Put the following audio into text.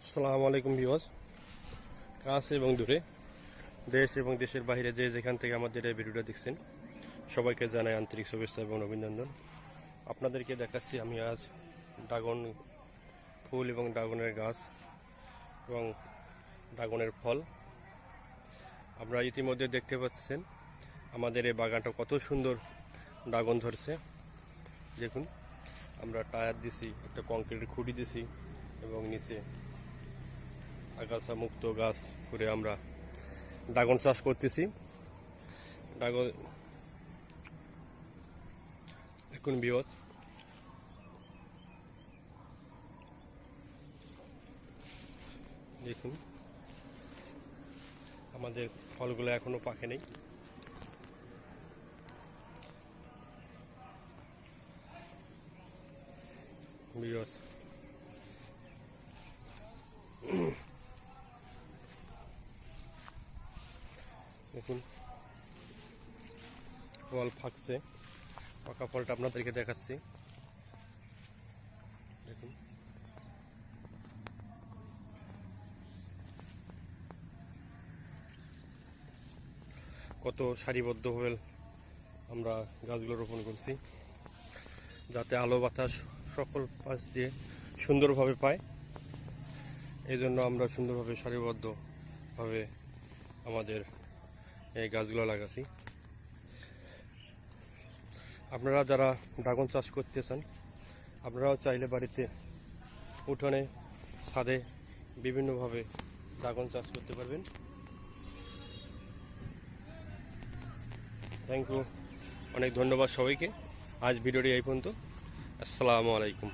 আসসালামু আলাইকুম ভিউয়ার্স, কাছে এবং দূরে, দেশ এবং দেশের বাইরে যে যেখান থেকে আমাদের এই ভিডিওটা দেখছেন সবাইকে জানাই আন্তরিক শুভেচ্ছা এবং অভিনন্দন। আপনাদেরকে দেখাচ্ছি আমি আজ ড্রাগন ফুল এবং ড্রাগনের গাছ এবং ড্রাগনের ফল। আপনারা ইতিমধ্যে দেখতে পাচ্ছেন আমাদের এই বাগানটা কত সুন্দর ড্রাগন ধরছে। দেখুন, আমরা টায়ার দিছি, একটা কংক্রিটের খুঁটি দিছি এবং নিচে আগাছা মুক্ত গাছ করে আমরা ড্রাগন চাষ করতেছি। ড্রাগন দেখুন ভিউয়ার্স, দেখুন আমাদের ফলগুলো এখনো পাকে নেই। ভিউয়ার্স দেখুন, ফল ফাঁকছে, পাকা ফলটা আপনাদেরকে দেখাচ্ছি। দেখুন কত সারিবদ্ধভাবে আমরা গাছগুলো রোপণ করছি, যাতে আলো বাতাস সকল পাশ দিয়ে সুন্দরভাবে পায়। এই জন্য আমরা সুন্দরভাবে সারিবদ্ধভাবে আমাদের এই গাছগুলো লাগাচ্ছি। আপনারা যারা ড্রাগন চাষ করতে চান, আপনারাও চাইলে বাড়িতে উঠোনে ছাদে বিভিন্নভাবে ড্রাগন চাষ করতে পারবেন। থ্যাংক ইউ, অনেক ধন্যবাদ সবাইকে। আজ ভিডিওটি এই পর্যন্ত। আসসালামু আলাইকুম।